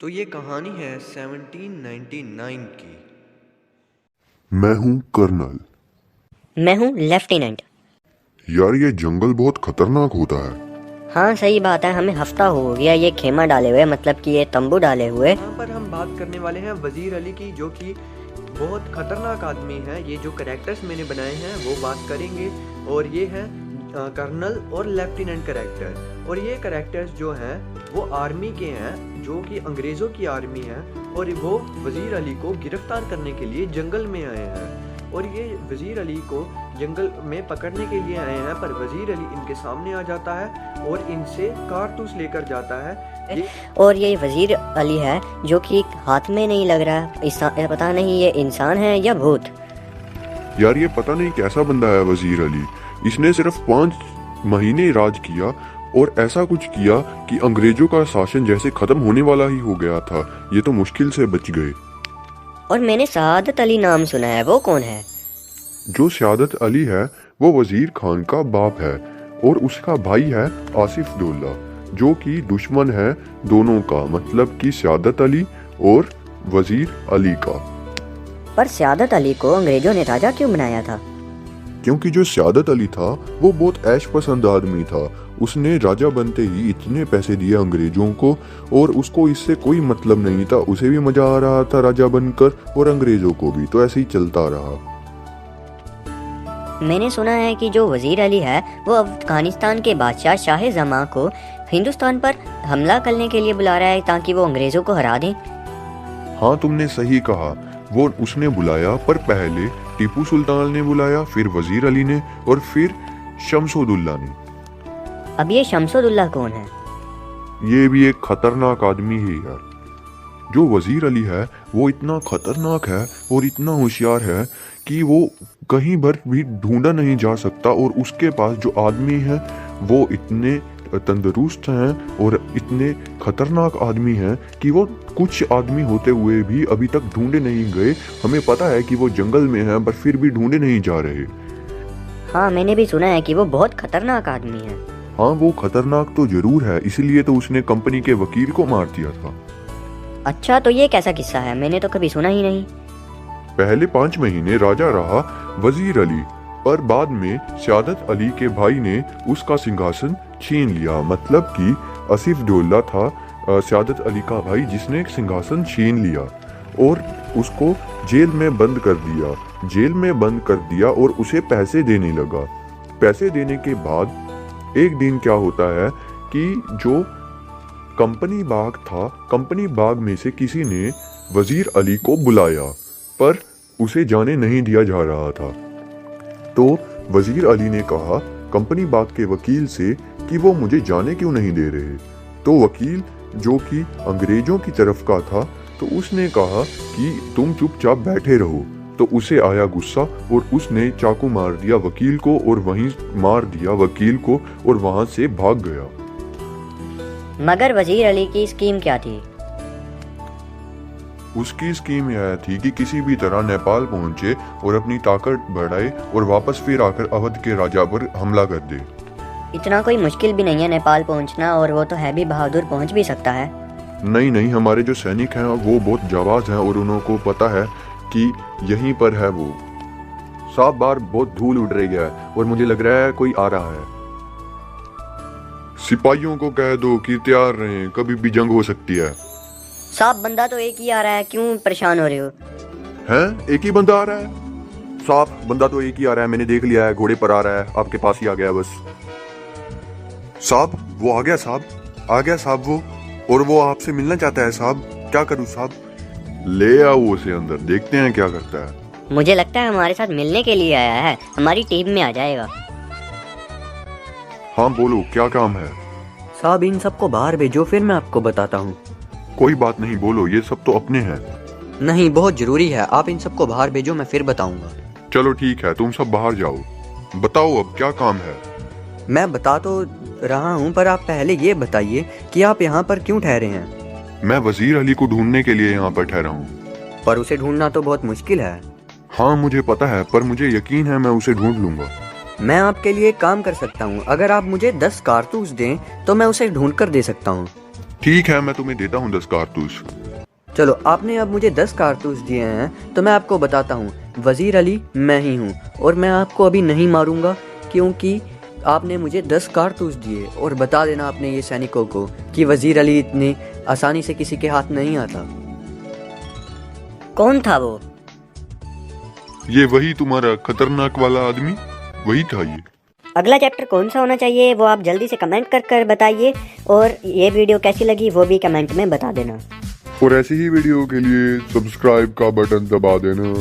तो ये कहानी है 1799 की। मैं हूँ कर्नल। मैं हूँ लेफ्टिनेंट। यार ये जंगल बहुत खतरनाक होता है। हाँ सही बात है, हमें हफ्ता हो गया ये खेमा डाले हुए, मतलब कि ये तंबू डाले हुए। यहाँ पर हम बात करने वाले हैं वजीर अली की, जो कि बहुत खतरनाक आदमी है। ये जो करेक्टर्स मैंने बनाए हैं वो बात करेंगे, और ये हैं कर्नल और लेफ्टिनेंट करेक्टर। और ये करेक्टर्स जो हैं वो आर्मी के हैं, जो कि अंग्रेज़ों की आर्मी है, और वो वजीर अली को गिरफ्तार करने के लिए जंगल में आए हैं। और ये वजीर अली को जंगल में पकड़ने के लिए आए हैं, पर वजीर अली इनके सामने आ जाता है और इनसे कारतूस लेकर जाता है। और ये वजीर अली है जो कि हाथ में नहीं लग रहा, पता नहीं ये इंसान है या भूत। यार ये पता नहीं कैसा बंदा है वजीर अली। इसने सिर्फ 5 महीने राज किया और ऐसा कुछ किया कि अंग्रेजों का शासन जैसे खत्म होने वाला ही हो गया था। ये तो मुश्किल से बच गए। और मैंने सआदत अली नाम सुना है, वो कौन है? जो सआदत अली है वो वजीर खान का बाप है, और उसका भाई है आसिफ डोला, जो कि दुश्मन है दोनों का, मतलब कि सआदत अली और वजीर अली का। पर सआदत अली को अंग्रेजों ने राजा क्यों बनाया था? क्योंकि जो सआदत अली था वो बहुत ऐश पसंद आदमी था। उसने राजा बनते ही इतने पैसे दिए अंग्रेजों को, और उसको इससे कोई मतलब नहीं था। उसे भी मजा आ रहा था राजा बनकर, और अंग्रेजों को भी। तो ऐसे ही चलता रहा। मैंने सुना है कि जो वजीर अली है वो अफगानिस्तान के बादशाह शाह जमां को हिंदुस्तान पर हमला करने के लिए बुला रहा है, ताकि वो अंग्रेजों को हरा दें। हाँ तुमने सही कहा, वो उसने बुलाया, पर पहले टीपू सुल्तान ने बुलाया, फिर वजीर अली ने, और फिर शमसुद्दौला ने। अब ये शमसुद्दौला कौन है? ये भी एक खतरनाक आदमी है यार। जो वजीर अली है वो इतना खतरनाक है और इतना होशियार है कि वो कहीं पर भी ढूंढा नहीं जा सकता। और उसके पास जो आदमी है वो इतने तंदुरुस्त हैं और इतने खतरनाक आदमी हैं कि वो कुछ आदमी होते हुए भी अभी तक ढूंढे नहीं गए। हमें पता है कि वो जंगल में हैं, पर फिर भी ढूंढे नहीं जा रहे। हाँ मैंने भी सुना है कि वो बहुत खतरनाक आदमी है। हाँ वो खतरनाक तो जरूर है, इसलिए तो उसने कंपनी के वकील को मार दिया था। अच्छा, तो ये कैसा किस्सा है? मैंने तो कभी सुना ही नहीं। पहले 5 महीने राजा रहा वजीर अली, पर बाद में सआदत अली के भाई ने उसका सिंहासन छीन लिया। मतलब कि आसिफ डोला था सआदत अली का भाई, जिसने सिंहासन छीन लिया और उसको जेल में बंद कर दिया। जेल में बंद कर दिया और उसे पैसे देने लगा। पैसे देने के बाद एक दिन क्या होता है कि जो कंपनी बाग था, कंपनी बाग में से किसी ने वजीर अली को बुलाया, पर उसे जाने नहीं दिया जा रहा था। तो वजीर अली ने कहा कंपनी बाग के वकील से कि वो मुझे जाने क्यों नहीं दे रहे। तो वकील, जो कि अंग्रेजों की तरफ का था, तो उसने कहा कि तुम चुपचाप बैठे रहो। तो उसे आया गुस्सा और उसने चाकू मार दिया वकील को, और वहीं मार दिया वकील को, और वहां से भाग गया। मगर वजीर अली की स्कीम क्या थी? उसकी स्कीम यह थी कि किसी भी तरह नेपाल पहुंचे और अपनी ताकत बढ़ाए, और वापस फिर आकर अवध के राजा पर हमला कर दे। इतना कोई मुश्किल भी नहीं है नेपाल पहुंचना, और वो तो है भी बहादुर, पहुंच भी सकता है। नहीं नहीं, हमारे जो सैनिक हैं वो बहुत जाबाज हैं, और उनको पता है कि यहीं पर है वो। साफ बार बहुत धूल उड़ रही है और मुझे लग रहा है कोई आ रहा है। सिपाहियों को कह दो कि तैयार रहें, कभी भी जंग हो सकती है। साहब बंदा तो एक ही आ रहा है, क्यों परेशान हो रहे हो? हैं? एक ही बंदा आ रहा है? साहब बंदा तो एक ही आ रहा है, मैंने देख लिया है, घोड़े पर आ रहा है, आपके पास ही आ गया बस। साहब वो आ गया, साहब आ गया साहब वो, और वो आपसे मिलना चाहता है साहब। क्या करूं साहब? ले आओ उसे अंदर, देखते हैं क्या करता है। मुझे लगता है हमारे साथ मिलने के लिए आया है, हमारी टीम में आ जाएगा। हाँ बोलो, क्या काम है? साहब इन सबको बाहर भेजो, फिर मैं आपको बताता हूँ। कोई बात नहीं, बोलो, ये सब तो अपने हैं। नहीं, बहुत जरूरी है, आप इन सबको बाहर भेजो, मैं फिर बताऊंगा। चलो ठीक है, तुम सब बाहर जाओ। बताओ अब क्या काम है? मैं बता तो रहा हूँ, पर आप पहले ये बताइए कि आप यहाँ पर क्यों ठहरे हैं? मैं वजीर अली को ढूंढने के लिए यहाँ पर ठहरा हूँ। पर उसे ढूंढना तो बहुत मुश्किल है। हाँ मुझे पता है, पर मुझे यकीन है मैं उसे ढूंढ लूंगा। मैं आपके लिए एक काम कर सकता हूँ, अगर आप मुझे 10 कारतूस दें तो मैं उसे ढूंढ कर दे सकता हूँ। ठीक है, मैं तुम्हें देता हूँ 10 कारतूस। चलो, आपने अब मुझे 10 कारतूस दिए हैं तो मैं आपको बताता हूँ, वजीर अली मैं ही हूँ और मैं आपको अभी नहीं मारूंगा क्योंकि आपने मुझे 10 कारतूस दिए। और बता देना आपने ये सैनिकों को कि वजीर अली इतनी आसानी से किसी के हाथ नहीं आता। कौन था वो? ये वही तुम्हारा खतरनाक वाला आदमी, वही था ये। अगला चैप्टर कौन सा होना चाहिए वो आप जल्दी से कमेंट कर बताइए, और ये वीडियो कैसी लगी वो भी कमेंट में बता देना। और ऐसी ही वीडियो के लिए सब्सक्राइब का बटन दबा देना।